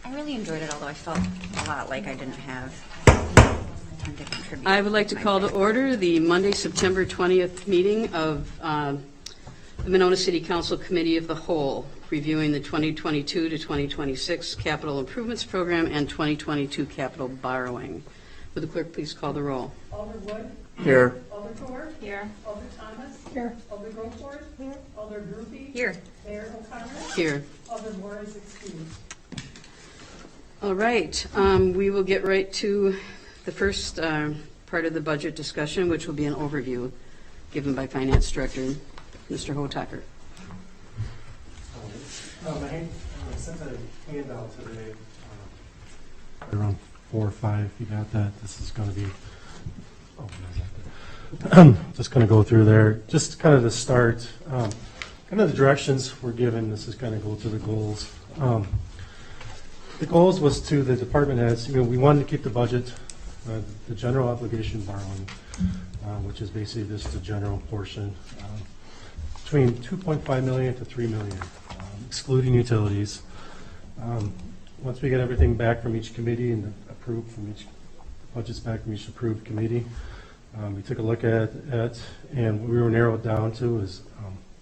I really enjoyed it, although I felt a lot like I didn't have time to contribute. I would like to call to order the Monday, September 20th meeting of the Monona City Council Committee of the Whole, reviewing the 2022 to 2026 Capital Improvements Program and 2022 capital borrowing. Would the clerk please call the roll? Alder Wood. Here. Alder Thor. Here. Alder Thomas. Here. Alder Goforth. Here. Alder Groupie. Here. Mayor O'Connor. Here. Alder Moore is excused. All right, we will get right to the first part of the budget discussion, which will be an overview given by Finance Director, Mr. Hvac. I sent a handout today. Around 4 or 5, you got that. This is going to be, just going to go through there. Just kind of to start, kind of the directions we're given. This is kind of go through the goals. The goals was to the department heads. We wanted to keep the budget, the general obligation borrowing, which is basically just the general portion, between 2.5 million to 3 million, excluding utilities. Once we get everything back from each committee and approved from each budgets back from each approved committee, we took a look at it, and what we were narrowed down to is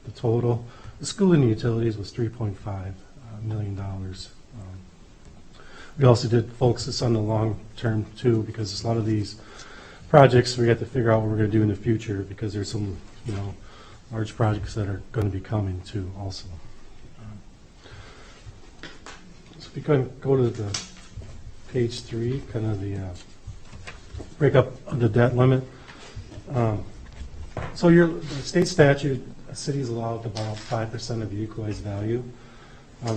the total, excluding the utilities, was $3.5 million. We also did focus on the long term too, because a lot of these projects we have to figure out what we're going to do in the future, because there's some, large projects that are going to be coming too also. So if we can go to the page 3, kind of the breakup of the debt limit. So the state statute, a city is allowed to borrow 5% of the equalized value.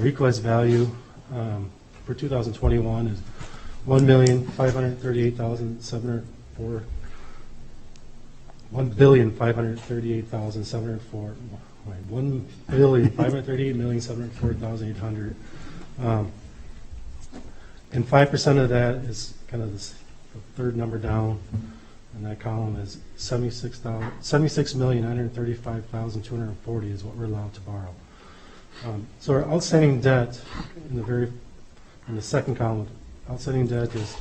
Equalized value for 2021 is $1,538,704. $1,538,704. $1,538,704,800. And 5% of that is kind of this, the third number down, and that column is $76,935,240 is what we're allowed to borrow. So our outstanding debt in the second column, outstanding debt is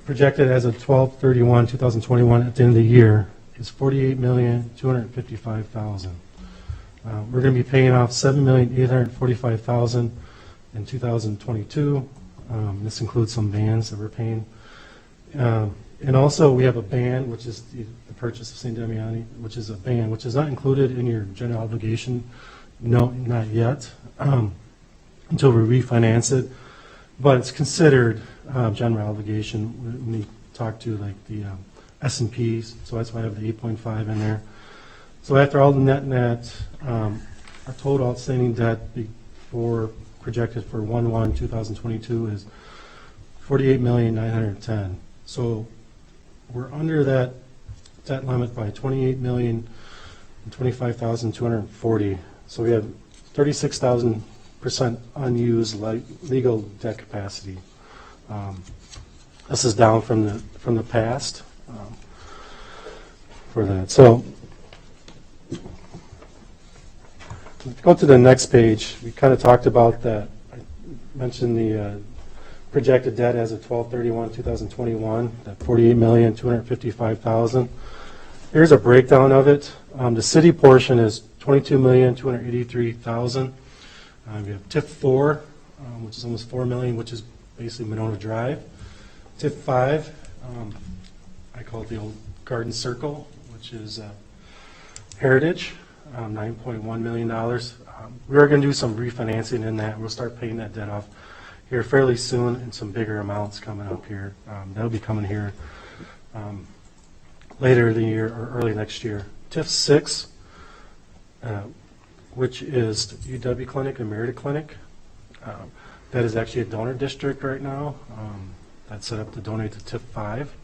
projected as of 12/31/2021 at the end of the year is $48,255,000. We're going to be paying off $7,845,000 in 2022. This includes some bans that we're paying. And also we have a ban, which is the purchase of St. Damiani, which is a ban, which is not included in your general obligation. No, not yet, until we refinance it. But it's considered general obligation when we talk to like the S&Ps, so that's why I have the 8.5 in there. So after all the net, our total outstanding debt projected for 1/1/2022 is $48,910,000. So we're under that debt limit by $28,025,240. So we have 36,000% unused legal debt capacity. This is down from the past for that. So go to the next page. We kind of talked about that. I mentioned the projected debt as of 12/31/2021, that $48,255,000. Here's a breakdown of it. The city portion is $22,283,000. We have TIF 4, which is almost $4 million, which is basically Monona Drive. TIF 5, I call it the old Garden Circle, which is Heritage, $9.1 million. We are going to do some refinancing in that. We'll start paying that debt off here fairly soon, and some bigger amounts coming up here. That'll be coming here later in the year or early next year. TIF 6, which is the UW Clinic and Merida Clinic. That is actually a donor district right now. That's set up to donate to TIF 5.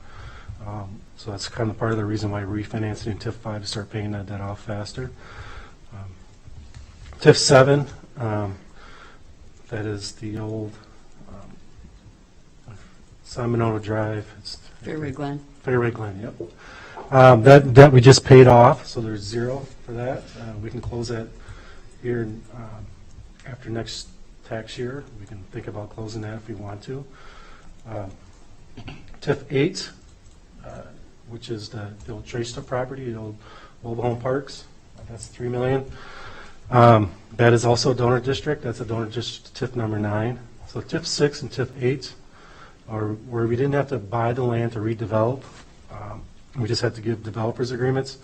So that's kind of part of the reason why we're refinancing in TIF 5 to start paying that debt off faster. TIF 7, that is the old Monona Drive. It's Fairway Glen. Fairway Glen, yep. That debt we just paid off, so there's zero for that. We can close that here after next tax year. We can think about closing that if we want to. TIF 8, which is the old Trace property, the old mobile home parks. That's $3 million. That is also a donor district. That's a donor district TIF number 9. So TIF 6 and TIF 8 are where we didn't have to buy the land to redevelop. We just had to give developers agreements.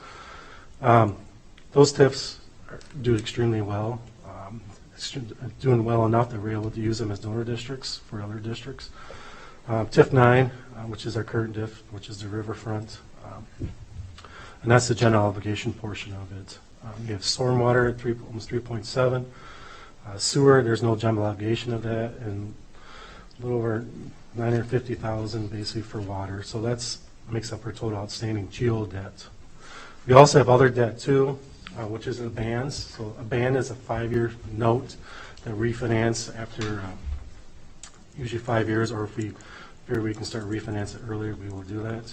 Those TIFs do extremely well, doing well enough that we're able to use them as donor districts for other districts. TIF 9, which is our current TIF, which is the riverfront, and that's the general obligation portion of it. We have stormwater at almost 3.7. Sewer, there's no general obligation of that, and a little over 950,000 basically for water. So that's makes up our total outstanding GO debt. We also have other debt too, which is the bands. So a band is a 5-year note that refinance after usually 5 years, or if we figure we can start refinance it earlier, we will do that.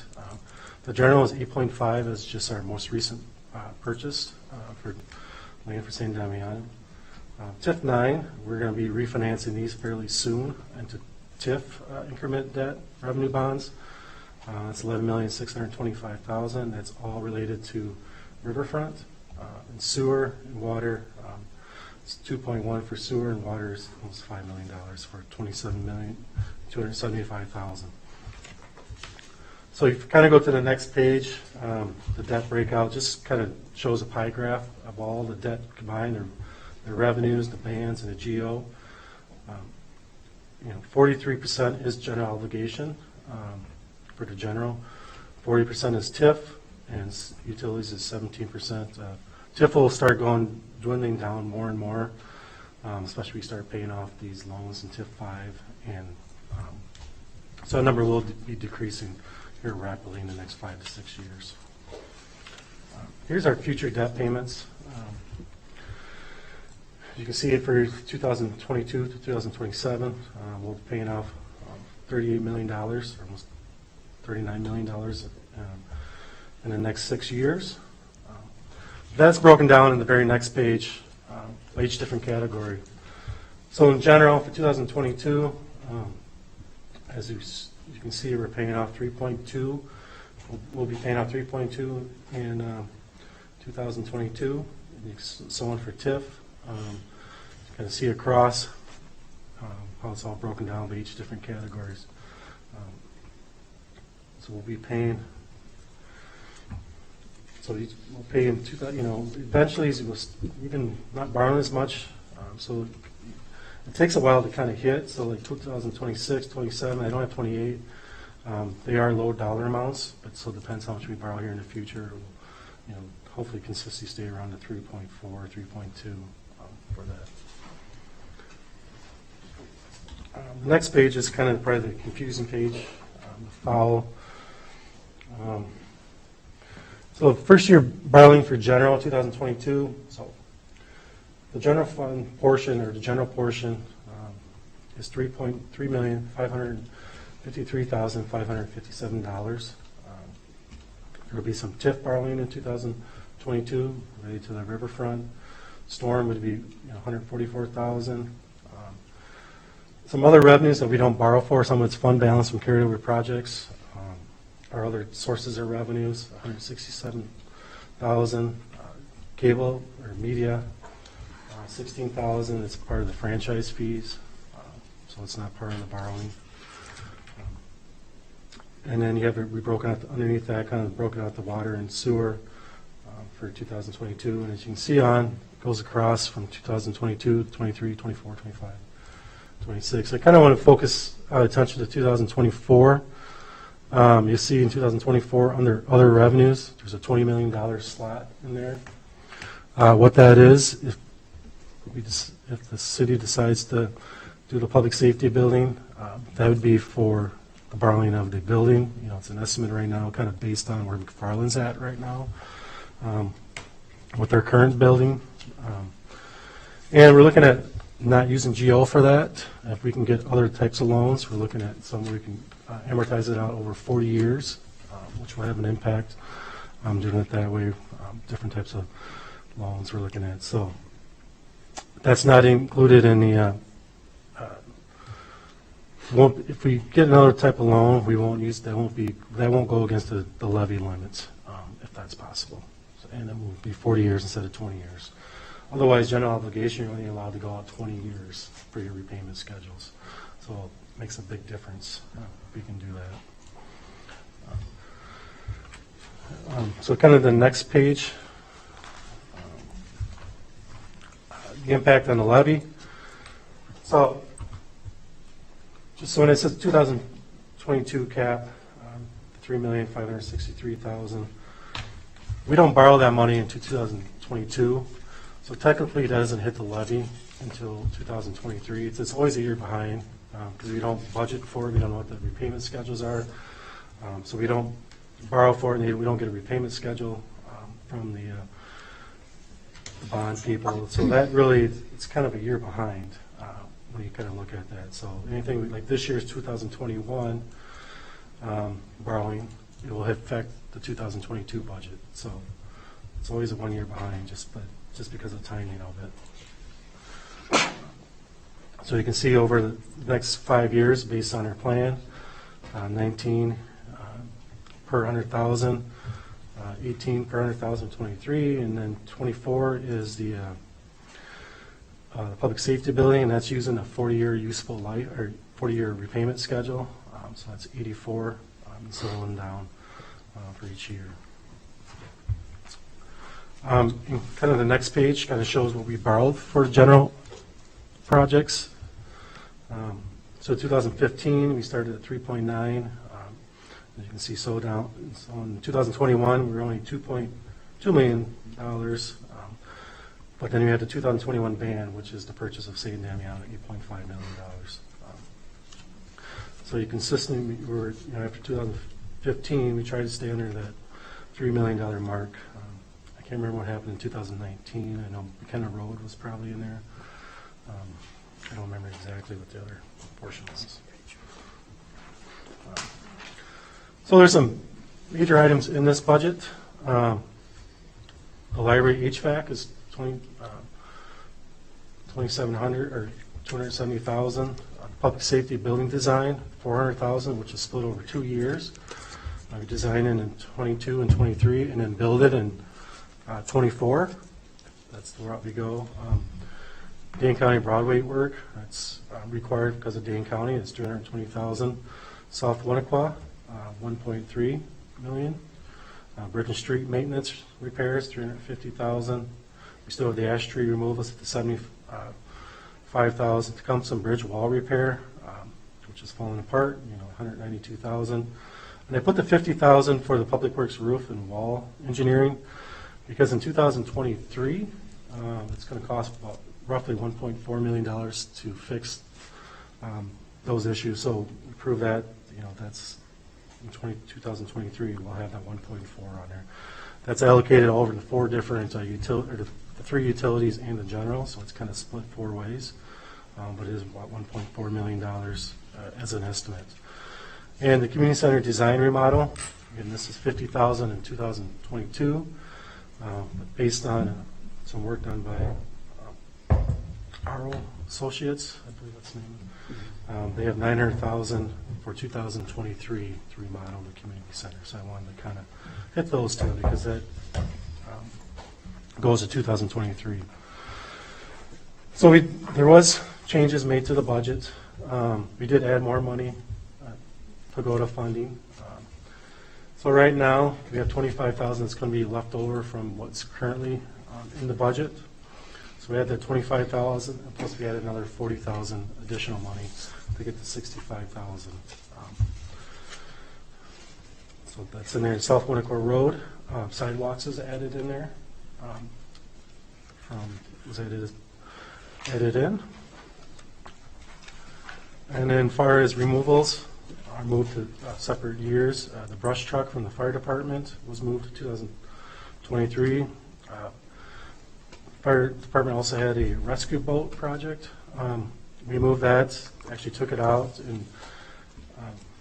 The general is 8.5 is just our most recent purchase for land for St. Damiano. TIF 9, we're going to be refinancing these fairly soon into TIF increment debt revenue bonds. That's $11,625,000. That's all related to riverfront and sewer and water. It's 2.1 for sewer, and water is almost $5 million for $27,275,000. So if you kind of go to the next page, the debt breakout just kind of shows a pie graph of all the debt combined, the revenues, the bands, and the GO. 43% is general obligation for the general. 40% is TIF, and utilities is 17%. TIF will start dwindling down more and more, especially if we start paying off these loans in TIF 5, and so that number will be decreasing here rapidly in the next 5 to 6 years. Here's our future debt payments. You can see it for 2022 to 2027. We'll be paying off $38 million, or almost $39 million in the next 6 years. That's broken down in the very next page by each different category. So in general, for 2022, as you can see, we're paying off 3.2. We'll be paying off 3.2 in 2022, and so on for TIF. You can see across how it's all broken down by each different categories. So we'll be paying. So we'll pay in eventually we've been not borrowing as much, so it takes a while to kind of hit. So like 2026, 27, I don't have 28. They are low dollar amounts, but so it depends how much we borrow here in the future. Hopefully consistently stay around the 3.4, 3.2 for that. The next page is kind of probably the confusing page, the foul. So first year borrowing for general 2022. So the general fund portion, or the general portion, is $3,355,557. There will be some TIF borrowing in 2022 related to the riverfront. Storm would be $144,000. Some other revenues that we don't borrow for, some of it's fund balance from carryover projects. Our other sources of revenues, $167,000. Cable or media, $16,000. It's part of the franchise fees, so it's not part of the borrowing. And then you have we broken out underneath that, kind of broken out the water and sewer for 2022. And as you can see it goes across from 2022, 23, 24, 25, 26. I kind of want to focus our attention to 2024. You see in 2024 under other revenues, there's a $20 million slot in there. What that is, if the city decides to do the public safety building, that would be for the borrowing of the building. It's an estimate right now, kind of based on where McFarland's at right now with their current building. And we're looking at not using GO for that. If we can get other types of loans, we're looking at some where we can amortize it out over 40 years, which will have an impact. Doing it that way, different types of loans we're looking at. So that's not included in the if we get another type of loan, we won't use, that won't go against the levy limits, if that's possible. And it will be 40 years instead of 20 years. Otherwise, general obligation, you're only allowed to go out 20 years for your repayment schedules. So it makes a big difference if we can do that. So kind of the next page, the impact on the levy. So just so when it says 2022 cap, 3,563,000, we don't borrow that money into 2022, so technically it doesn't hit the levy until 2023. It's always a year behind because we don't budget for it. We don't know what the repayment schedules are, so we don't borrow for it, and we don't get a repayment schedule from the bond people. So that really, it's kind of a year behind when you kind of look at that. So anything like this year's 2021 borrowing, it will affect the 2022 budget. So it's always a 1 year behind, just because of timing of it. So you can see over the next 5 years, based on our plan, 19 per 100,000, 18 per 100,000, 23, and then 24 is the public safety building, and that's using a 40-year useful life or 40-year repayment schedule. So that's 84, settling down for each year. And kind of the next page kind of shows what we borrowed for general projects. So 2015, we started at 3.9. As you can see, so in 2021, we were only $2.2 million. But then we had the 2021 ban, which is the purchase of St. Damian at $8.5 million. So you consistently, after 2015, we tried to stay under that $3 million mark. I can't remember what happened in 2019. I know McKenna Road was probably in there. I don't remember exactly what the other portion was. So there's some major items in this budget. The library HVAC is $2,700 or $270,000. Public safety building design, $400,000, which is split over 2 years. We design it in 22 and 23, and then build it in 24. That's the route we go. Dane County Broadway work, that's required because of Dane County. It's $320,000. South Winnequa, $1.3 million. Bridge and Street maintenance repairs, $350,000. We still have the ash tree removal at $75,000. Tecumseh Bridge wall repair, which is falling apart, $192,000. And I put the $50,000 for the Public Works roof and wall engineering because in 2023, it's going to cost about roughly $1.4 million to fix those issues. So we prove that, that's in 2023, we'll have that 1.4 on there. That's allocated over the 4 different the 3 utilities and the general, so it's kind of split 4 ways. But it is about $1.4 million as an estimate. And the community center design remodel, again, this is $50,000 in 2022, but based on some work done by Arrow Associates, I believe that's the name. They have $900,000 for 2023 to remodel the community center. So I wanted to kind of hit those two because that goes to 2023. So there was changes made to the budget. We did add more money to go to funding. So right now we have $25,000 that's going to be left over from what's currently in the budget. So we had that $25,000, and plus we added another $40,000 additional money to get to $65,000. So that's in there. South Winnequa Road sidewalks is added in there. Was added in. And then as far as removals, are moved to separate years. The brush truck from the fire department was moved to 2023. Fire department also had a rescue boat project. We moved that, actually took it out, and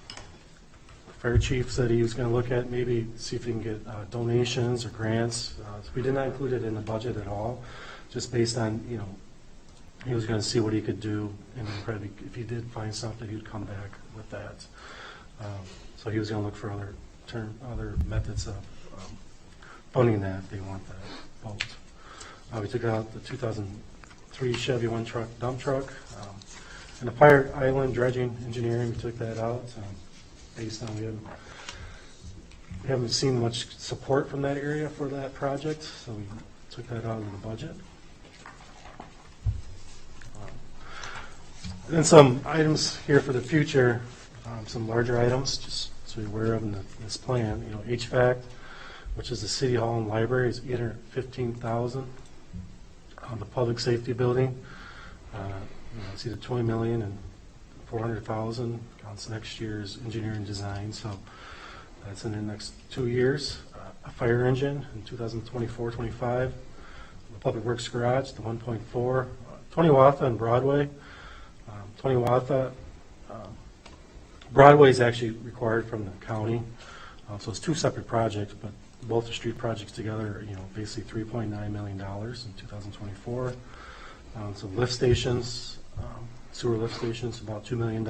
the fire chief said he was going to look at maybe see if he can get donations or grants. So we did not include it in the budget at all, just based on he was going to see what he could do, and then probably if he did find something, he'd come back with that. So he was going to look for other methods of funding that if they want that boat. We took out the 2003 Chevy one-truck dump truck. And the Pirate Island dredging engineering, we took that out based on we haven't seen much support from that area for that project, so we took that out of the budget. And then some items here for the future, some larger items, just so you're aware of in this plan. HVAC, which is the City Hall and Library, is $815,000. On the public safety building, it's either $20 million and $400,000. Counts next year's engineering design, so that's in the next 2 years. A fire engine in 2024-25. The Public Works Garage, the 1.4. 20 Watha and Broadway. 20 Watha. Broadway is actually required from the county, so it's two separate projects, but both the street projects together, basically $3.9 million in 2024. So lift stations, sewer lift stations, about $2 million.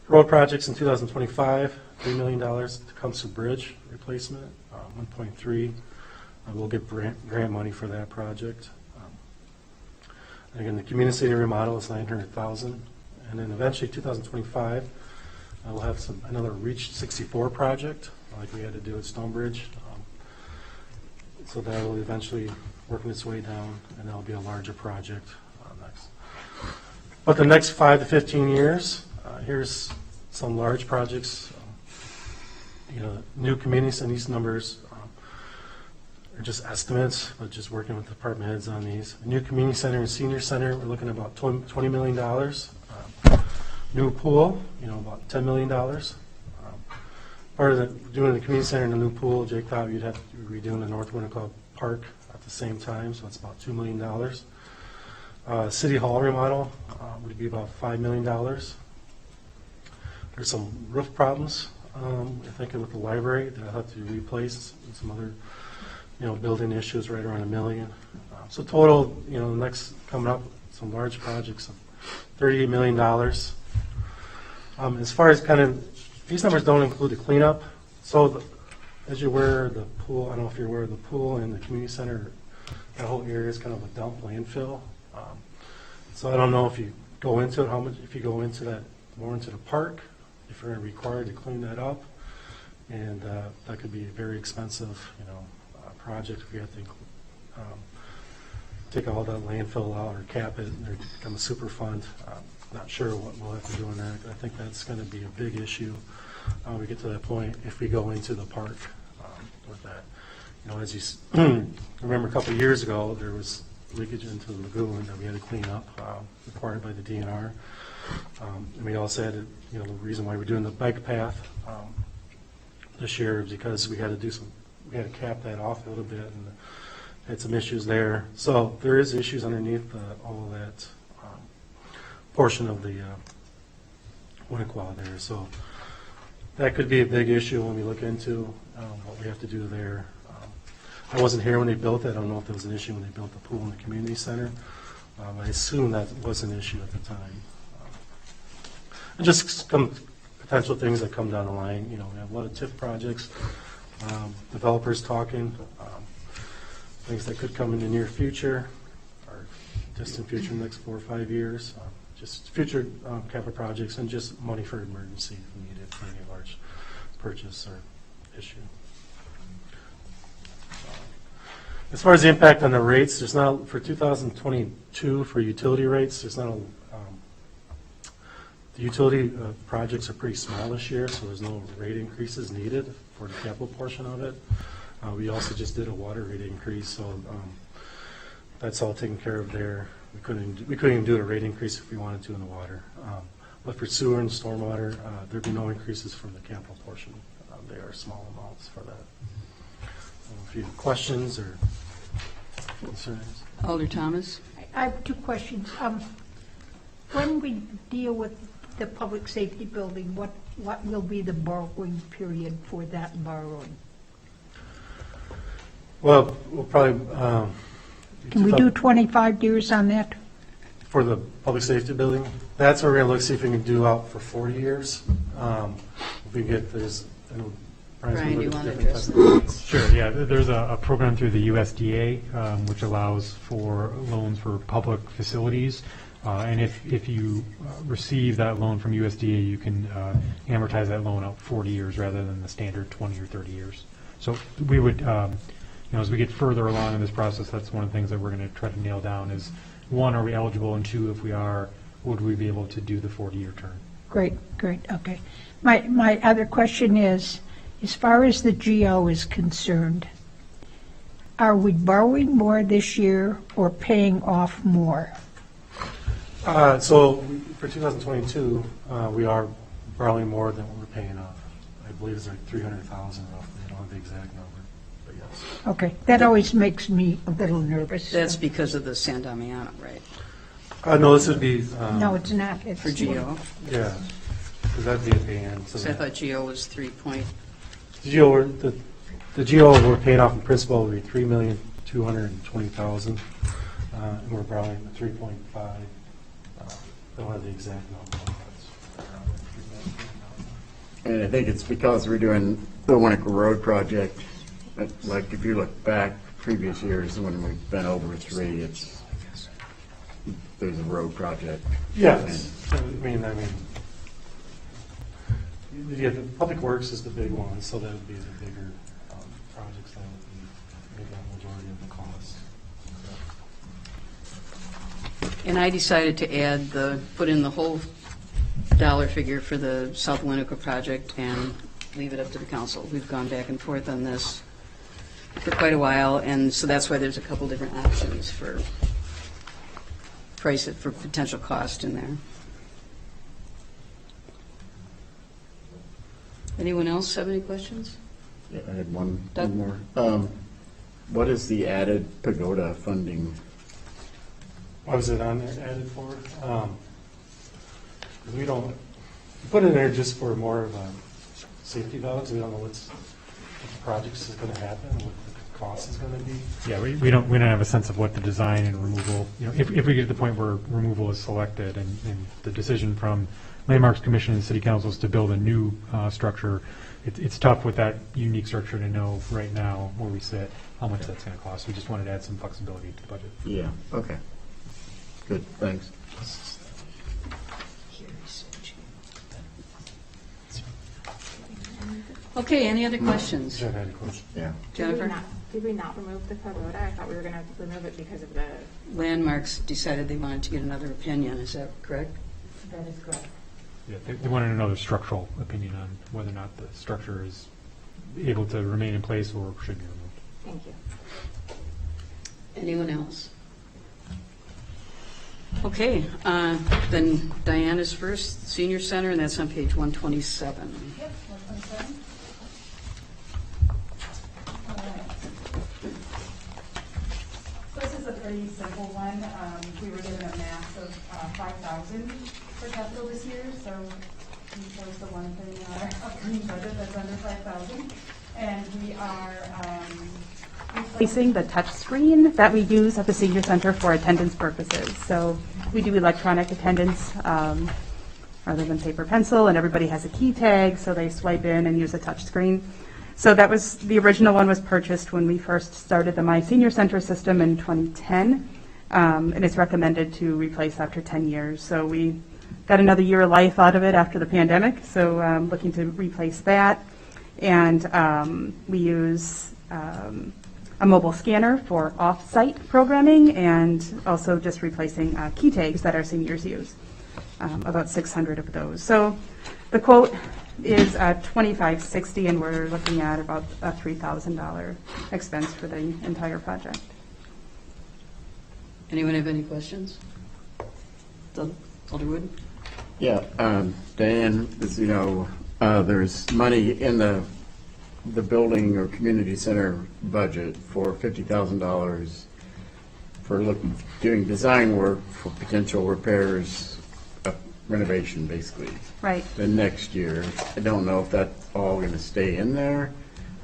Road projects in 2025, $3 million. The Tecumseh Bridge replacement, 1.3. We'll get grant money for that project. Again, the community center remodel is $900,000, and then eventually 2025, we'll have another Reach 64 project, like we had to do at Stonebridge. So that will eventually working its way down, and that'll be a larger project next. But the next 5 to 15 years, here's some large projects. New communities, and these numbers are just estimates, but just working with department heads on these. A new community center and senior center, we're looking at about $20 million. New pool, about $10 million. Part of doing the community center and the new pool, Jake thought you'd have to be redoing the North Winnequa Park at the same time, so it's about $2 million. City Hall remodel would be about $5 million. There's some roof problems, I think, with the library that I'll have to replace, and some other, building issues right around $1 million. So total, the next coming up, some large projects of $38 million. As far as these numbers don't include the cleanup. So as you're aware, the pool, I don't know if you're aware of the pool and the community center, that whole area is kind of a dump landfill. So I don't know if you go into it, if you go into that, more into the park, if you're required to clean that up. And that could be a very expensive, project if we have to take all that landfill out or cap it and become a super fund. Not sure what we'll have to do on that. I think that's going to be a big issue when we get to that point if we go into the park with that. As you remember, a couple of years ago, there was leakage into the lagoon that we had to clean up, required by the DNR. And we also had, the reason why we're doing the bike path this year is because we had to cap that off a little bit and had some issues there. So there is issues underneath all of that portion of the Winnequa there. So that could be a big issue when we look into what we have to do there. I wasn't here when they built it. I don't know if there was an issue when they built the pool in the community center. I assume that was an issue at the time. And just some potential things that come down the line. We have a lot of TIF projects, developers talking, things that could come in the near future or distant future, in the next 4 or 5 years. Just future capital projects and just money for emergency if needed for any large purchase or issue. As far as the impact on the rates, there's not, for 2022 for utility rates, there's not a, the utility projects are pretty small this year, so there's no rate increases needed for the capital portion of it. We also just did a water rate increase, so that's all taken care of there. We couldn't even do a rate increase if we wanted to in the water. But for sewer and stormwater, there'd be no increases from the capital portion. They are small amounts for that. If you have questions or concerns. Alder Thomas? I have two questions. When we deal with the public safety building, what will be the borrowing period for that borrowing? Well, we'll probably... Can we do 25 years on that? for the public safety building, that's where we're going to look, see if we can do out for 40 years. If we get, there's, I know Brian's Brian, gonna do you look at want to different address types that? of- Sure, yeah, there's a program through the USDA, which allows for loans for public facilities. And if you receive that loan from USDA, you can amortize that loan out 40 years rather than the standard 20 or 30 years. So we would, as we get further along in this process, that's one of the things that we're going to try to nail down is, one, are we eligible, and two, if we are, would we be able to do the 40-year term? Great, okay. My other question is, as far as the GO is concerned, are we borrowing more this year or paying off more? So for 2022, we are borrowing more than what we're paying off. I believe it's like 300,000 roughly. I don't have the exact number, but yes. Okay, that always makes me a little nervous. That's because of the San Damiano, right? No, this would be. No, it's not. It's For GO? Yeah, because that'd be a band. So So I thought GO was 3 point, the GO we're paying off in principal would be $3,220,000, and we're borrowing 3.5. I don't have the exact number. And I think it's because we're doing the Winnetka Road project. Like, if you look back previous years when we've been over 3, there's a road project. Yes, so, yeah, the public works is the big one, so that would be the bigger projects that would be maybe the majority of the cost. and I decided to put in the whole dollar figure for the South Winnetka project and leave it up to the council. We've gone back and forth on this for quite a while, and so that's why there's a couple different options for price it for potential cost in there. Anyone else have any questions? Yeah, I had one Doug? more. What is the added pagoda funding? What was it on there added for? We don't, we put it in there just for more of a safety valve, because we don't know what the projects is going to happen, what the cost is going to be. Yeah, we don't have a sense of what the design and removal, if we get to the point where removal is selected and the decision from Landmarks Commission and City Council is to build a new structure, it's tough with that unique structure to know right now where we sit, how much that's going to cost. We just wanted to add some flexibility to the budget. Yeah, okay. Good, thanks. Okay, any other questions? Jen had a question. Yeah. Jennifer? Did we not remove the pagoda? I thought we were going to remove it because of the. Landmarks decided they wanted to get another opinion, is that correct? That is correct. Yeah, they wanted another structural opinion on whether or not the structure is able to remain in place or should be removed. Thank you. Anyone else? Okay, then Diane is first, Senior Center, and that's on page 127. Yep, 127. All right. So this is a pretty simple one. We were given a max of 5,000 for capital this year, so we chose the one thing in our upcoming budget that's under 5,000. And we are replacing the touch screen that we use at the senior center for attendance purposes. So we do electronic attendance rather than paper pencil, and everybody has a key tag, so they swipe in and use a touch screen. So that was, the original one was purchased when we first started the My Senior Center system in 2010, and it's recommended to replace after 10 years. So we got another year of life out of it after the pandemic, so looking to replace that. And we use a mobile scanner for off-site programming, and also just replacing key tags that our seniors use, about 600 of those. So the quote is $2,560, and we're looking at about a $3,000 expense for the entire project. Anyone have any questions? Alderwood? Yeah, Dan, as you know, there's money in the building or community center budget for $50,000 for doing design work for potential repairs, renovation, basically. Right. The next year, I don't know if that's all going to stay in there.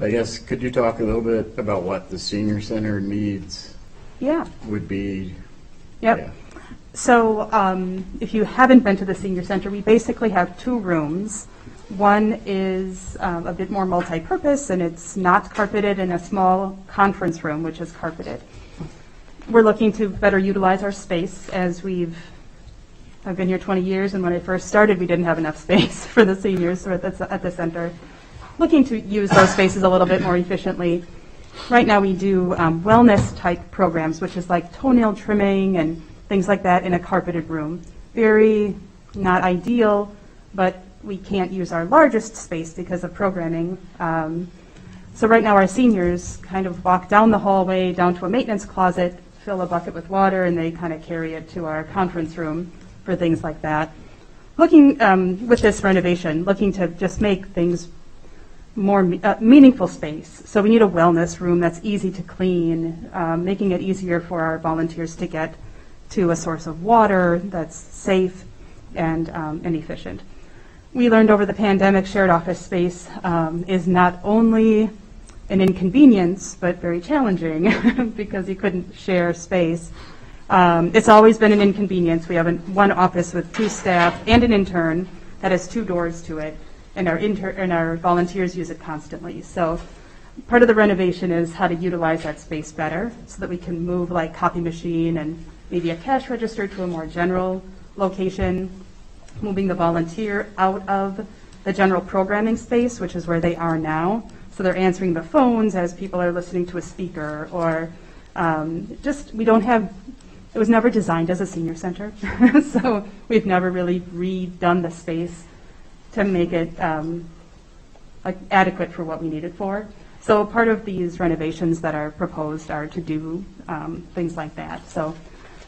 I guess, could you talk a little bit about what the senior center needs Yeah. would be Yep. So if you haven't been to the senior center, we basically have two rooms. One is a bit more multi-purpose, and it's not carpeted, and a small conference room, which is carpeted. We're looking to better utilize our space as I've been here 20 years, and when I first started, we didn't have enough space for the seniors at the center. Looking to use those spaces a little bit more efficiently. Right now we do wellness type programs, which is like toenail trimming and things like that in a carpeted room. Very not ideal, but we can't use our largest space because of programming. So right now our seniors kind of walk down the hallway, down to a maintenance closet, fill a bucket with water, and they kind of carry it to our conference room for things like that. Looking with this renovation, looking to just make things more meaningful space. So we need a wellness room that's easy to clean, making it easier for our volunteers to get to a source of water that's safe and efficient. We learned over the pandemic shared office space is not only an inconvenience, but very challenging because you couldn't share space. It's always been an inconvenience. We have one office with 2 staff and an intern that has 2 doors to it, and our volunteers use it constantly. So part of the renovation is how to utilize that space better so that we can move like copy machine and maybe a cash register to a more general location, moving the volunteer out of the general programming space, which is where they are now. So they're answering the phones as people are listening to a speaker, or we don't have, it was never designed as a senior center. So we've never really redone the space to make it adequate for what we need it for. So part of these renovations that are proposed are to do things like that. So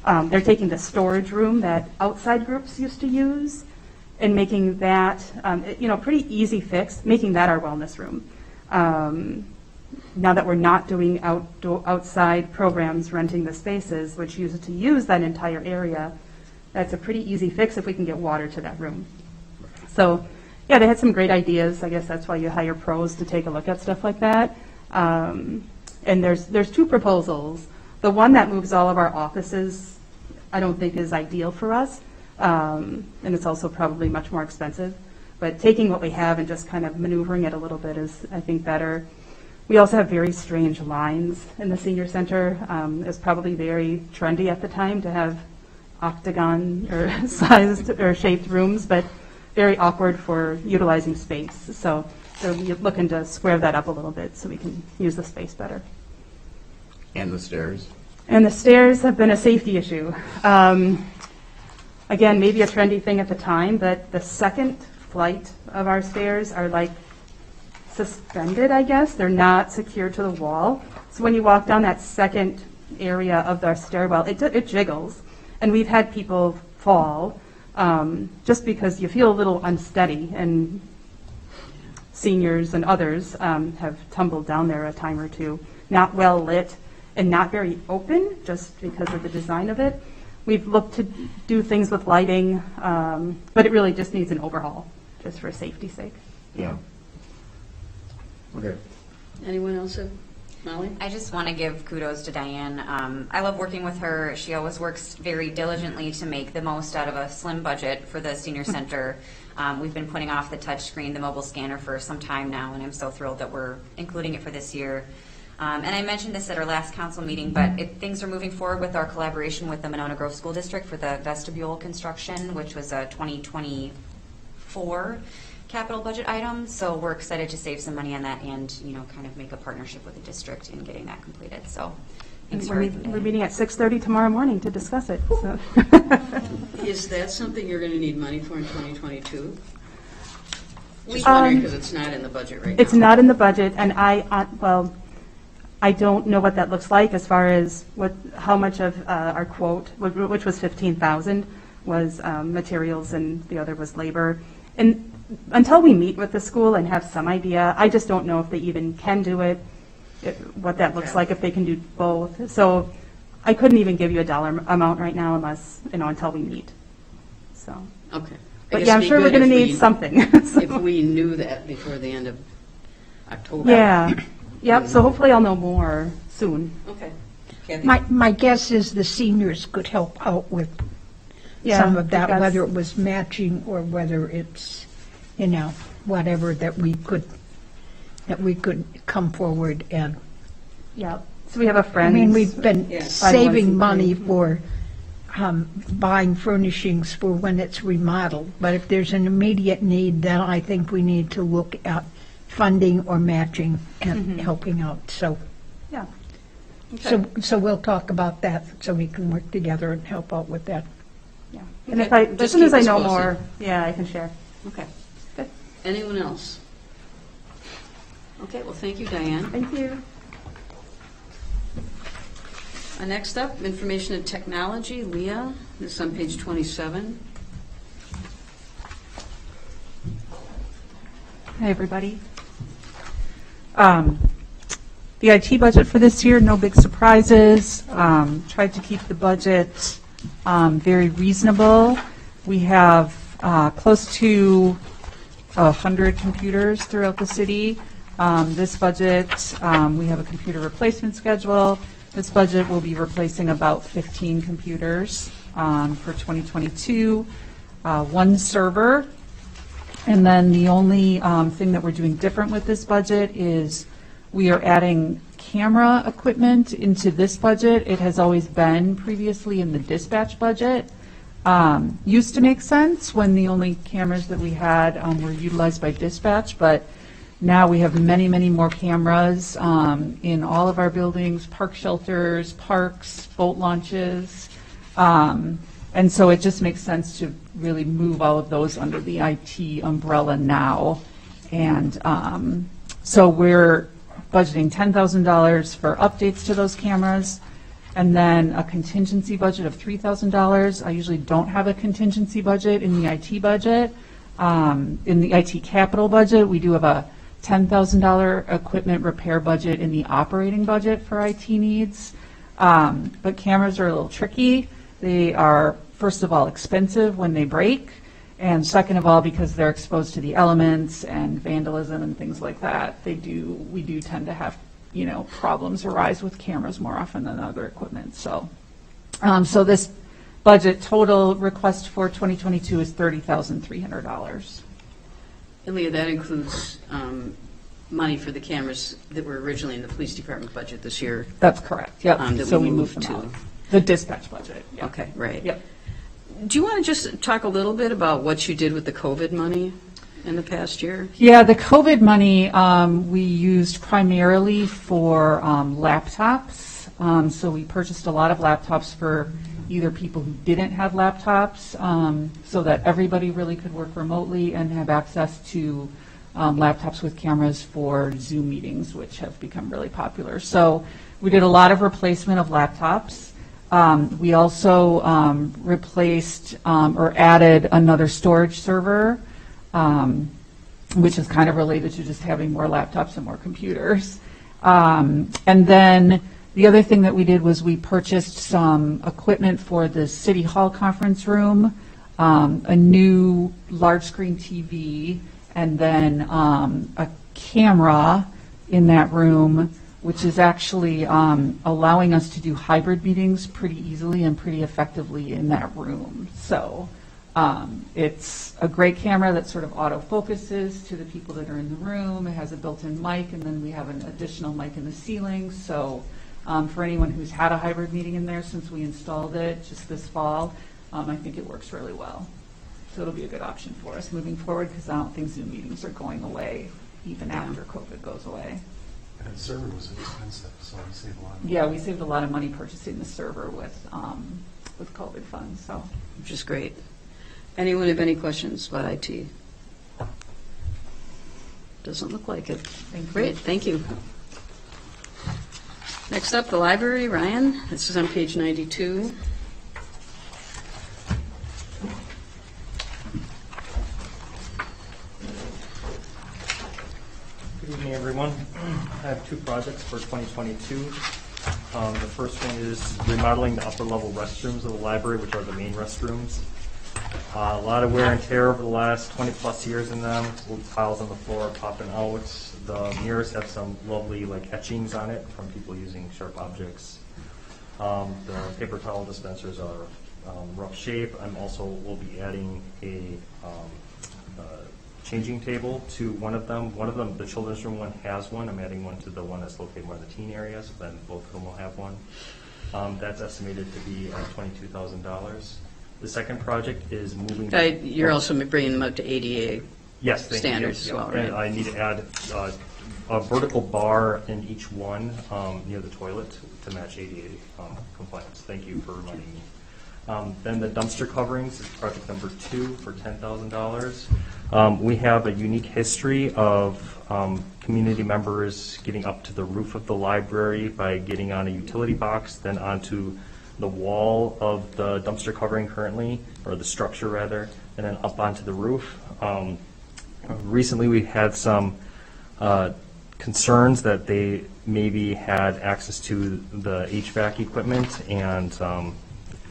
they're taking the storage room that outside groups used to use and making that, pretty easy fix, making that our wellness room. Now that we're not doing outside programs, renting the spaces, which used to use that entire area, that's a pretty easy fix if we can get water to that room. So, yeah, they had some great ideas. I guess that's why you hire pros to take a look at stuff like that. And there's 2 proposals. The one that moves all of our offices, I don't think is ideal for us, and it's also probably much more expensive. But taking what we have and just kind of maneuvering it a little bit is, I think, better. We also have very strange lines in the senior center. It was probably very trendy at the time to have octagon or sized or shaped rooms, but very awkward for utilizing space. So we're looking to square that up a little bit so we can use the space better. And the stairs? And the stairs have been a safety issue. Again, maybe a trendy thing at the time, but the second flight of our stairs are like suspended, I guess. They're not secured to the wall. So when you walk down that second area of our stairwell, it jiggles. And we've had people fall just because you feel a little unsteady. And seniors and others have tumbled down there a time or 2. Not well lit and not very open just because of the design of it. We've looked to do things with lighting, but it really just needs an overhaul, just for safety's sake. Yeah. Okay. Anyone else? Molly? I just want to give kudos to Diane. I love working with her. She always works very diligently to make the most out of a slim budget for the senior center. We've been putting off the touch screen, the mobile scanner for some time now, and I'm so thrilled that we're including it for this year. And I mentioned this at our last council meeting, but things are moving forward with our collaboration with the Monona Grove School District for the vestibule construction, which was a 2024 capital budget item. So we're excited to save some money on that and, kind of make a partnership with the district in getting that completed. So thanks for everything. We're meeting at 6:30 tomorrow morning to discuss it. So. Is that something you're going to need money for in 2022? We- Just wondering because it's not in the budget right now. It's not in the budget, and I don't know what that looks like as far as how much of our quote, which was $15,000, was materials and the other was labor. And until we meet with the school and have some idea, I just don't know if they even can do it, what that looks like, if they can do both. So I couldn't even give you a dollar amount right now unless, until we meet. So. Okay. But yeah, I'm sure we're going to need something. If we knew that before the end of October. Yeah. Yep, so hopefully I'll know more soon. Okay. Kathy? My guess is the seniors could help out with Yeah, some of that, because- whether it was matching or whether it's, whatever that we could come forward and, Yeah, so we have a I friend. mean, we've been Yeah. saving 501c3. money for buying furnishings for when it's remodeled, but if there's an immediate need, then I think we need to look at funding or matching and helping out, so. Yeah. So we'll talk about that, so we can work together and help out with that. Yeah. And Okay, as just soon as keep I us know posted. more, yeah, I can share. Okay. Good. Anyone else? Okay, well, thank you, Diane. Thank you. Next up, Information and Technology, Leah, this is on page 27. Hi, everybody. The IT budget for this year, no big surprises. Tried to keep the budget very reasonable. We have close to 100 computers throughout the city. This budget, we have a computer replacement schedule. This budget will be replacing about 15 computers for 2022, one server. And then the only thing that we're doing different with this budget is we are adding camera equipment into this budget. It has always been previously in the dispatch budget. Used to make sense when the only cameras that we had were utilized by dispatch, but now we have many, many more cameras in all of our buildings, park shelters, parks, boat launches. And so it just makes sense to really move all of those under the IT umbrella now. And so we're budgeting $10,000 for updates to those cameras, and then a contingency budget of $3,000. I usually don't have a contingency budget in the IT budget. In the IT capital budget, we do have a $10,000 equipment repair budget in the operating budget for IT needs. But cameras are a little tricky. They are, first of all, expensive when they break, and second of all, because they're exposed to the elements and vandalism and things like that, we do tend to have, problems arise with cameras more often than other equipment. So this budget total request for 2022 is $30,300. And Leah, that includes money for the cameras that were originally in the police department budget this year. That's correct. Yep. That So we we moved moved them to. out. The dispatch budget. Yep. Okay, right. Yep. Do you want to just talk a little bit about what you did with the COVID money in the past year? Yeah, the COVID money we used primarily for laptops. So we purchased a lot of laptops for either people who didn't have laptops, so that everybody really could work remotely and have access to laptops with cameras for Zoom meetings, which have become really popular. So we did a lot of replacement of laptops. We also replaced or added another storage server, which is kind of related to just having more laptops and more computers. And then the other thing that we did was we purchased some equipment for the City Hall conference room, a new large screen TV, and then a camera in that room, which is actually allowing us to do hybrid meetings pretty easily and pretty effectively in that room. So it's a great camera that sort of auto-focuses to the people that are in the room. It has a built-in mic, and then we have an additional mic in the ceiling. So for anyone who's had a hybrid meeting in there since we installed it just this fall, I think it works really well. So it'll be a good option for us moving forward, because I don't think Zoom meetings are going away even after COVID goes away. And the server was expensive, so we saved a lot of money. Yeah, we saved a lot of money purchasing the server with COVID funds, so. Which is great. Anyone have any questions about IT? Doesn't look like it. Great, thank you. Next up, the library, Ryan. This is on page 92. Good evening, everyone. I have two projects for 2022. The first one is remodeling the upper level restrooms of the library, which are the main restrooms. A lot of wear and tear over the last 20 plus years in them. Old tiles on the floor popping out. The mirrors have some lovely etchings on it from people using sharp objects. The paper towel dispensers are rough shape. I'm also will be adding a changing table to one of them. One of them, the children's room one, has one. I'm adding one to the one that's located more in the teen area, so then both of them will have one. That's estimated to be $22,000. The second project is moving. You're also bringing them up to ADA Yes, thank standards you. as well, And right? I need to add a vertical bar in each one near the toilet to match ADA compliance. Thank you for reminding me. Then the dumpster coverings is project number 2 for $10,000. We have a unique history of community members getting up to the roof of the library by getting on a utility box, then onto the wall of the dumpster covering currently, or the structure rather, and then up onto the roof. Recently we had some concerns that they maybe had access to the HVAC equipment and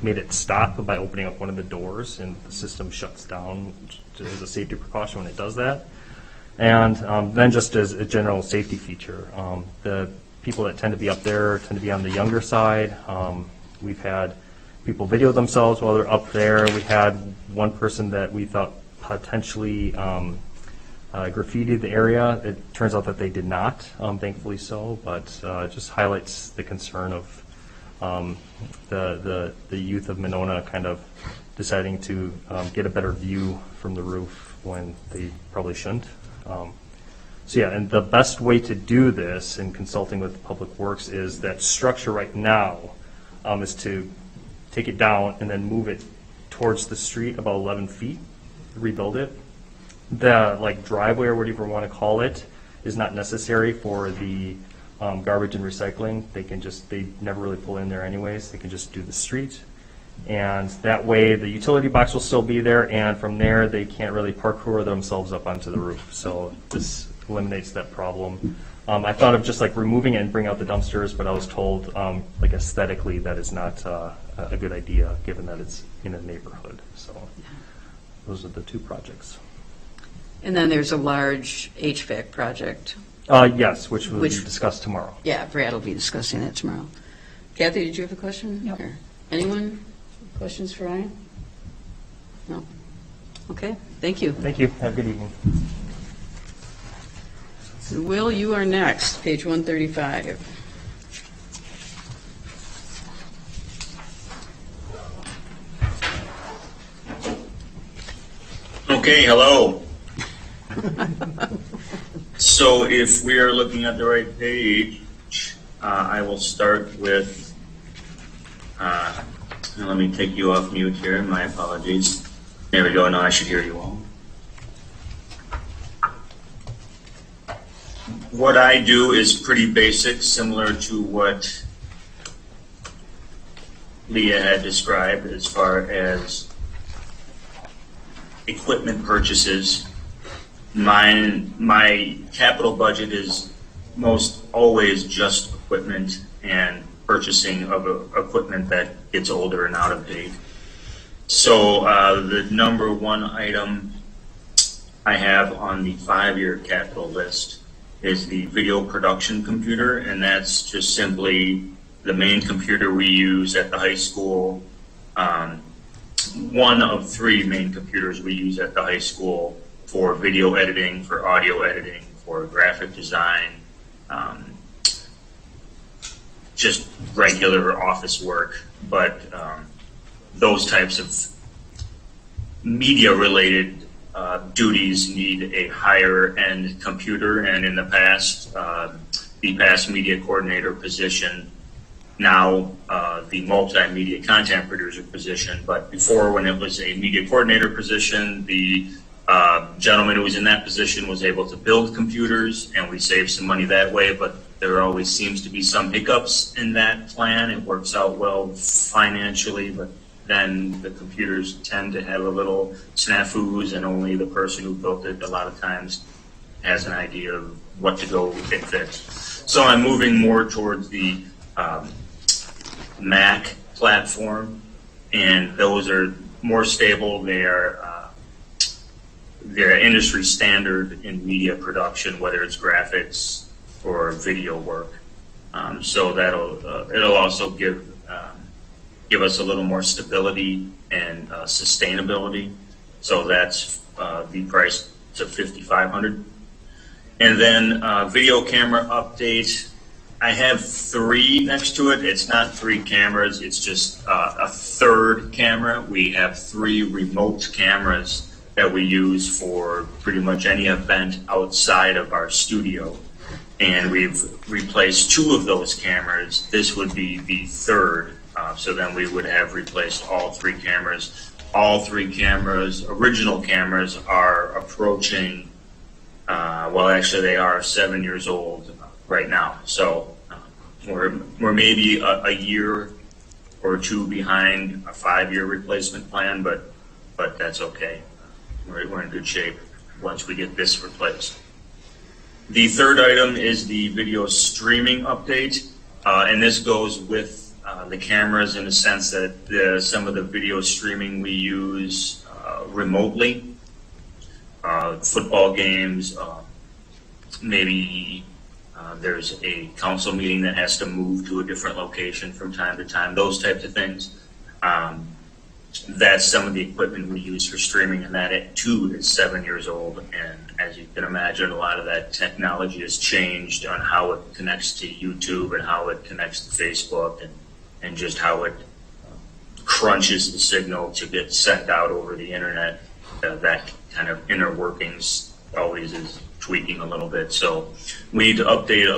made it stop by opening up one of the doors, and the system shuts down as a safety precaution when it does that. And then just as a general safety feature, the people that tend to be up there tend to be on the younger side. We've had people video themselves while they're up there. We had one person that we thought potentially graffitied the area. It turns out that they did not, thankfully so, but just highlights the concern of the youth of Monona kind of deciding to get a better view from the roof when they probably shouldn't. So yeah, and the best way to do this in consulting with Public Works is that structure right now is to take it down and then move it towards the street about 11 feet, rebuild it. The driveway or whatever you want to call it is not necessary for the garbage and recycling. They never really pull in there anyways. They can just do the street. And that way the utility box will still be there, and from there they can't really parkour themselves up onto the roof. So this eliminates that problem. I thought of just removing it and bring out the dumpsters, but I was told aesthetically that is not a good idea given that it's in a neighborhood. So those are the 2 projects. And then there's a large HVAC project. Yes, which will be discussed tomorrow. Yeah, Brad will be discussing that tomorrow. Kathy, did you have a question? No. Or anyone? Questions for Ryan? No? Okay, thank you. Thank you. Have a good evening. Will, you are next, page 135. Okay, hello. So if we are looking at the right page, I will start with, let me take you off mute here, my apologies. There we go, now I should hear you all. What I do is pretty basic, similar to what Leah had described as far as equipment purchases. My capital budget is most always just equipment and purchasing of equipment that gets older and out of date. So the number 1 item I have on the 5-year capital list is the video production computer, and that's just simply the main computer we use at the high school. One of 3 main computers we use at the high school for video editing, for audio editing, for graphic design, just regular office work. But those types of media-related duties need a higher-end computer, and in the past media coordinator position, now the multimedia content producer position. But before, when it was a media coordinator position, the gentleman who was in that position was able to build computers, and we saved some money that way, but there always seems to be some hiccups in that plan. It works out well financially, but then the computers tend to have a little snafus, and only the person who built it a lot of times has an idea of what to go and fix. So I'm moving more towards the Mac platform, and those are more stable. They're industry standard in media production, whether it's graphics or video work. So it'll also give give us a little more stability and sustainability. So that's the price to $5,500. And then video camera update. I have 3 next to it. It's not 3 cameras. It's just a third camera. We have 3 remote cameras that we use for pretty much any event outside of our studio. And we've replaced 2 of those cameras. This would be the third. So then we would have replaced all 3 cameras. All 3 cameras, original cameras, are approaching, well, actually they are 7 years old right now. So we're maybe a year or 2 behind a 5-year replacement plan, but that's okay. We're in good shape once we get this replaced. The third item is the video streaming update, and this goes with the cameras in the sense that some of the video streaming we use remotely, football games, maybe there's a council meeting that has to move to a different location from time to time, those types of things. That's some of the equipment we use for streaming, and that too is 7 years old. And as you can imagine, a lot of that technology has changed on how it connects to YouTube and how it connects to Facebook, and just how it crunches the signal to get sent out over the internet. That kind of inner workings always is tweaking a little bit. So we need to update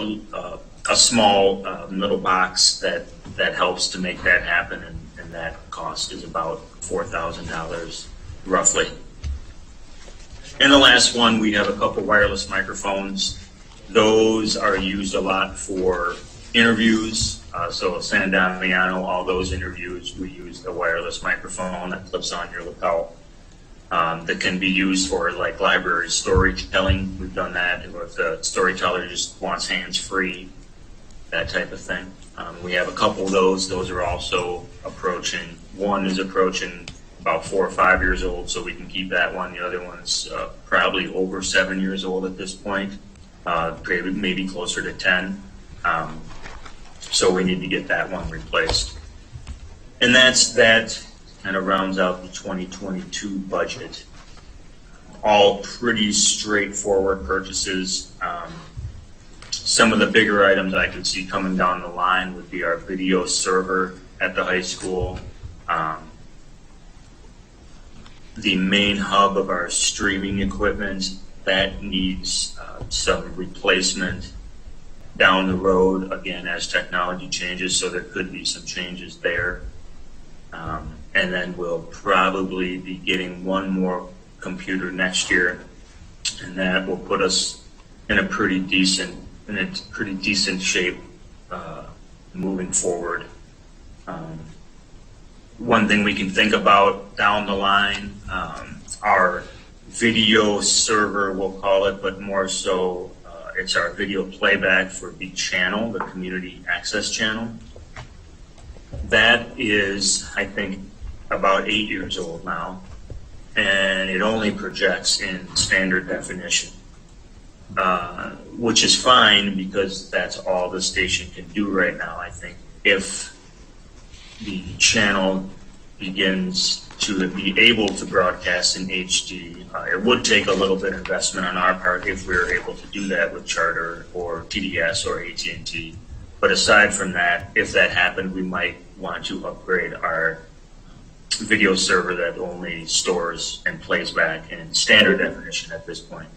a small little box that helps to make that happen, and that cost is about $4,000 roughly. And the last one, we have a couple wireless microphones. Those are used a lot for interviews. So San Damiano, all those interviews, we use a wireless microphone that clips on your lapel. That can be used for like library storytelling. We've done that, and if the storyteller just wants hands-free, that type of thing. We have a couple of those. Those are also approaching. One is approaching about 4 or 5 years old, so we can keep that one. The other one's probably over 7 years old at this point, maybe closer to 10. So we need to get that one replaced. And that kind of rounds out the 2022 budget. All pretty straightforward purchases. Some of the bigger items I could see coming down the line would be our video server at the high school. The main hub of our streaming equipment, that needs some replacement down the road, again, as technology changes, so there could be some changes there. And then we'll probably be getting one more computer next year, and that will put us in a pretty decent shape moving forward. One thing we can think about down the line, our video server, we'll call it, but more so it's our video playback for the channel, the community access channel. That is, I think, about 8 years old now, and it only projects in standard definition, which is fine because that's all the station can do right now. I think if the channel begins to be able to broadcast in HD, it would take a little bit of investment on our part if we were able to do that with Charter or TDS or AT&T. But aside from that, if that happened, we might want to upgrade our video server that only stores and plays back in standard definition at this point.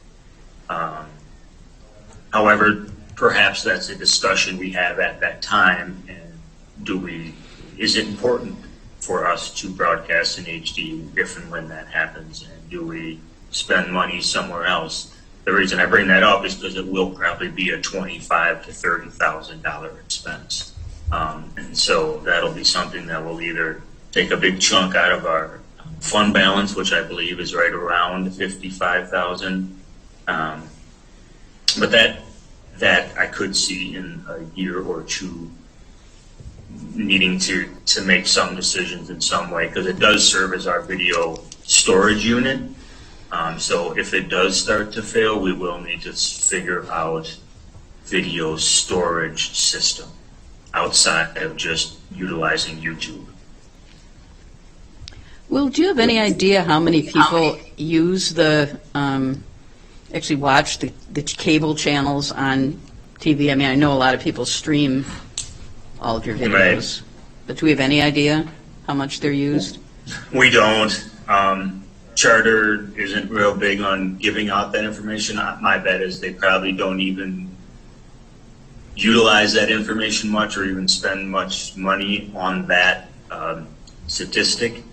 However, perhaps that's a discussion we have at that time, and is it important for us to broadcast in HD if and when that happens, and do we spend money somewhere else? The reason I bring that up is because it will probably be a $25,000 to $30,000 expense. And so that'll be something that will either take a big chunk out of our fund balance, which I believe is right around $55,000. But that I could see in a year or two needing to make some decisions in some way, because it does serve as our video storage unit. So if it does start to fail, we will need to figure out video storage system outside of just utilizing YouTube. Will, do you have any idea how many people use actually watch the cable channels on TV? I mean, I know a lot of people stream all of your videos, but do we have any idea how much they're used? We don't. Charter isn't real big on giving out that information. My bet is they probably don't even utilize that information much or even spend much money on that statistic.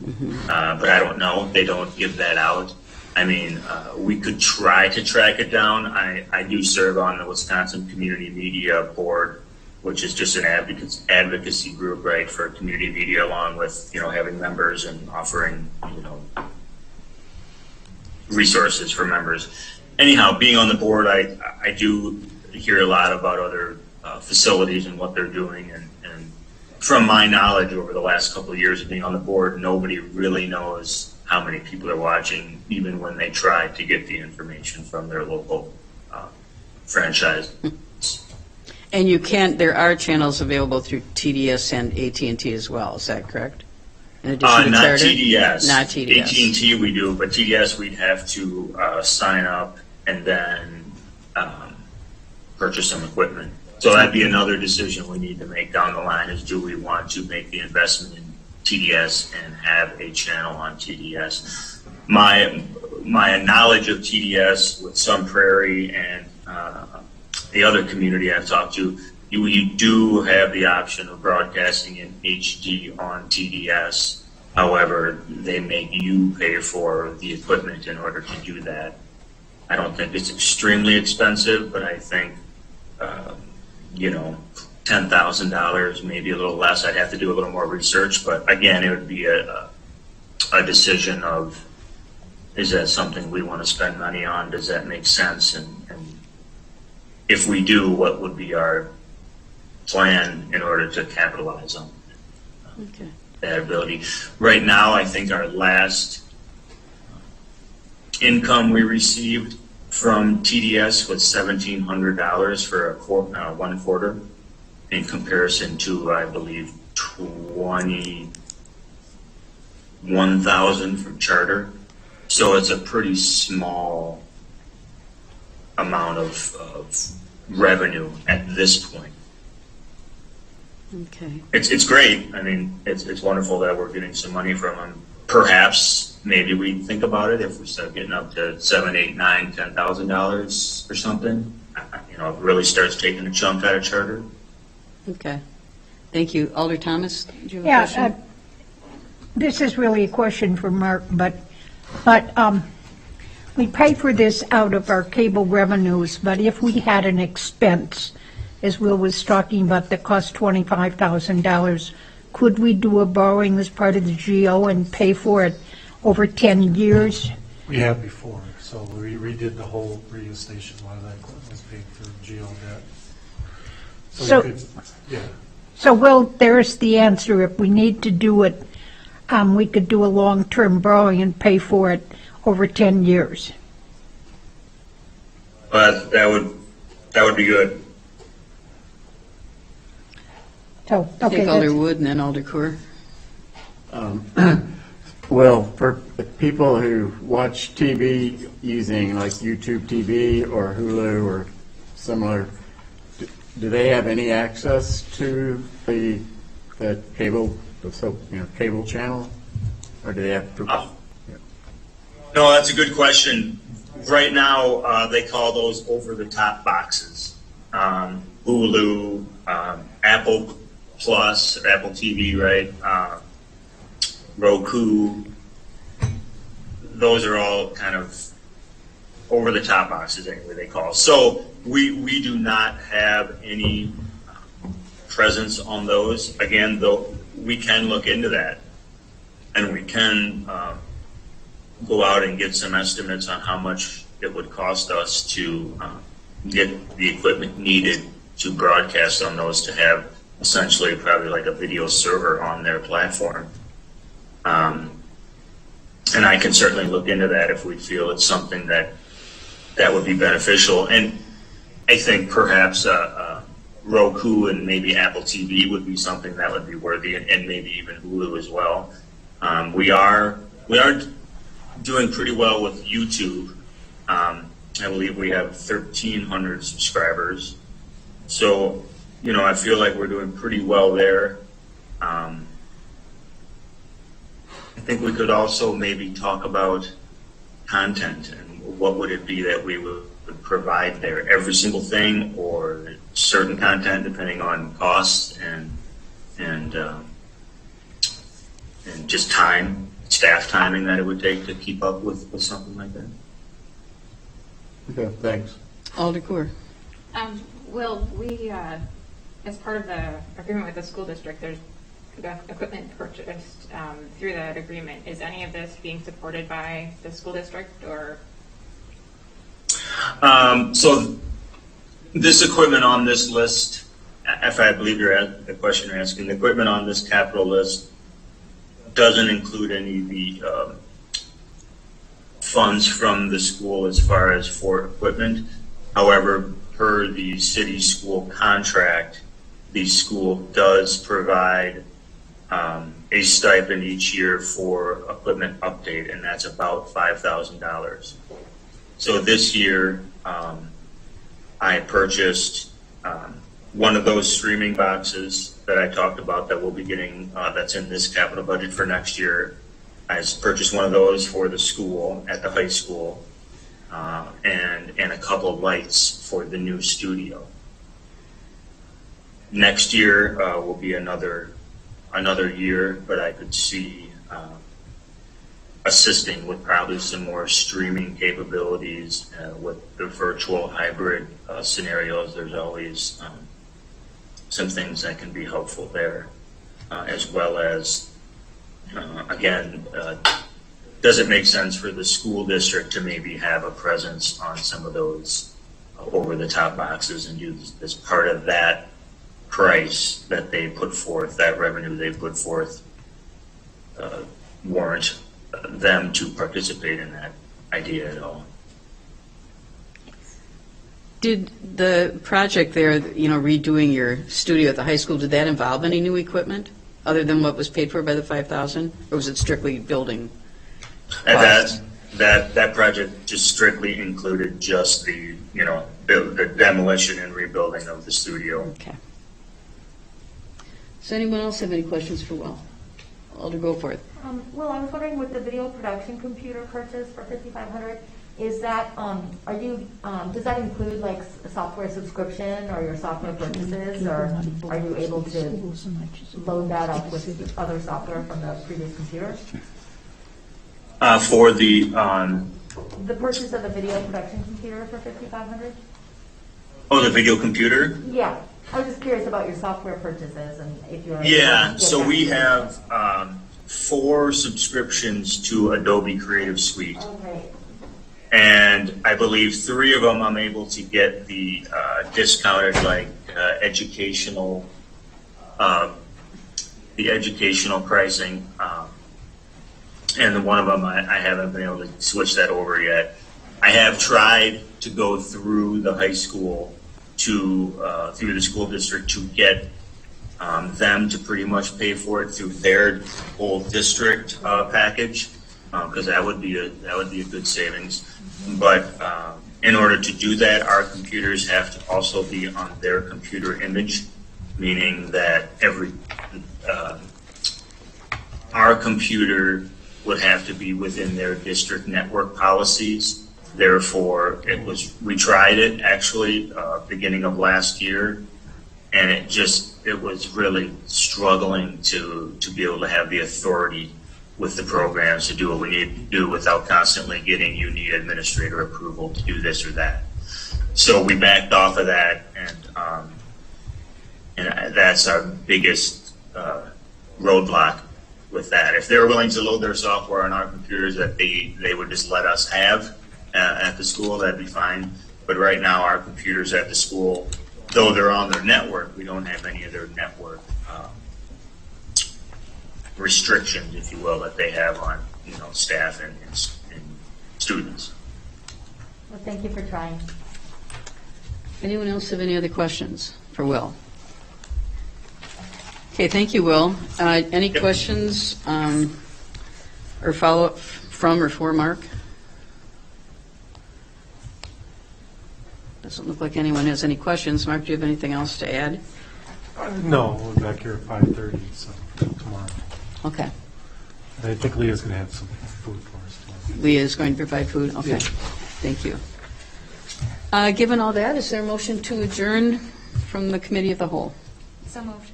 But I don't know. They don't give that out. I mean, we could try to track it down. I do serve on the Wisconsin Community Media Board, which is just an advocacy group, right, for community media, along with, having members and offering, resources for members. Anyhow, being on the board, I do hear a lot about other facilities and what they're doing, and from my knowledge over the last couple of years of being on the board, nobody really knows how many people are watching, even when they try to get the information from their local franchise. And there are channels available through TDS and AT&T as well, is that correct? In addition to Not Charter? TDS. Not TDS. AT&T we do, but TDS we'd have to sign up and then purchase some equipment. So that'd be another decision we need to make down the line, is do we want to make the investment in TDS and have a channel on TDS? My knowledge of TDS with Sun Prairie and the other community I've talked to, you do have the option of broadcasting in HD on TDS. However, they make you pay for the equipment in order to do that. I don't think it's extremely expensive, but I think, $10,000, maybe a little less. I'd have to do a little more research, but again, it would be a decision of, is that something we want to spend money on? Does that make sense? And if we do, what would be our plan in order to capitalize on that ability? Right now, I think our last income we received from TDS was $1,700 for one quarter, in comparison to, I believe, $21,000 from Charter. So it's a pretty small amount of revenue at this point. Okay. It's great. I mean, it's wonderful that we're getting some money from them. Perhaps maybe we think about it if we start getting up to $7,000, $8,000, $10,000 or something. It really starts taking a chunk out of Charter. Okay. Thank you. Alder Thomas, do you have a question? This is really a question for Mark, but we pay for this out of our cable revenues, but if we had an expense, as Will was talking about, that cost $25,000, could we do a borrowing as part of the GO and pay for it over 10 years? We have before, so we redid the whole radio station. A lot of that equipment was paid for GO debt. So, Will, there's the answer. If we need to do it, we could do a long-term borrowing and pay for it over 10 years. But that would be good. So, okay. Take Alder Wood and then Alder Coeur. Well, for people who watch TV using like YouTube TV or Hulu or similar, do they have any access to the cable, cable channel, or do they have to? No, that's a good question. Right now, they call those over-the-top boxes. Hulu, Apple Plus, Apple TV, right? Roku. Those are all kind of over-the-top boxes, anyway, they call. So we do not have any presence on those. Again, though, we can look into that, and we can go out and get some estimates on how much it would cost us to get the equipment needed to broadcast on those, to have essentially probably like a video server on their platform. And I can certainly look into that if we feel it's something that would be beneficial. And I think perhaps Roku and maybe Apple TV would be something that would be worthy, and maybe even Hulu as well. We are doing pretty well with YouTube. I believe we have 1,300 subscribers. So, I feel like we're doing pretty well there. I think we could also maybe talk about content and what would it be that we would provide there, every single thing or certain content depending on costs and just time, staff timing that it would take to keep up with something like that. Okay, thanks. Alder Gore. Will we, as part of the agreement with the school district, there's equipment purchased through that agreement. Is any of this being supported by the school district or? So this equipment on this list, if I believe the question you're asking, the equipment on this capital list doesn't include any of the funds from the school as far as for equipment. However, per the city school contract, the school does provide a stipend each year for equipment update, and that's about $5,000. So this year, I purchased one of those streaming boxes that I talked about that we'll be getting, that's in this capital budget for next year. I purchased one of those for the school at the high school, and a couple of lights for the new studio. Next year will be another year, but I could see assisting with probably some more streaming capabilities with the virtual hybrid scenarios. There's always some things that can be helpful there, as well as, again, does it make sense for the school district to maybe have a presence on some of those over-the-top boxes and do this part of that price that they put forth, that revenue they put forth, warrant them to participate in that idea at all? Did the project there, redoing your studio at the high school, did that involve any new equipment other than what was paid for by the $5,000, or was it strictly building? And that project just strictly included just the the demolition and rebuilding of the studio. Okay. Does anyone else have any questions for Will? Alder, go for it. Well, I was wondering, with the video production computer purchase for $5,500, is that does that include like a software subscription or your software purchases, or are you able to load that up with other software from the previous computer? For the purchase of the video production computer for $5,500. the video computer. Yeah, I was just curious about your software purchases and if you're. Yeah, so we have 4 subscriptions to Adobe Creative Suite. Okay. And I believe 3 of them I'm able to get the discounted, like educational pricing. And the one of them I haven't been able to switch that over yet. I have tried to go through the high school through the school district to get them to pretty much pay for it through their whole district package, because that would be a good savings. But in order to do that, our computers have to also be on their computer image, meaning that our computer would have to be within their district network policies. Therefore, we tried it actually beginning of last year, and it was really struggling to be able to have the authority with the programs to do what we need to do without constantly getting you need administrator approval to do this or that. So we backed off of that, and that's our biggest roadblock with that. If they're willing to load their software on our computers that they would just let us have at the school, that'd be fine. But right now, our computers at the school, though they're on their network, we don't have any of their network restrictions, if you will, that they have on staff and students. Well, thank you for trying. Anyone else have any other questions for Will? Okay, thank you, Will. Any questions or follow-up from or for Mark? Doesn't look like anyone has any questions. Mark, do you have anything else to add? No, we'll be back here at 5:30, so tomorrow. Okay. I think Leah's going to have some food for us tomorrow. Leah is going to provide food? Okay. Yeah. Thank you. Given all that, is there a motion to adjourn from the Committee of the Whole? So moved.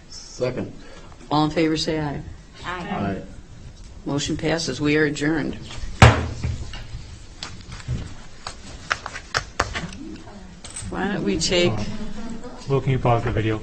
Second. All in favor, say aye. Aye. Motion passes. We are adjourned. Why don't we take... Will, can you pause the video?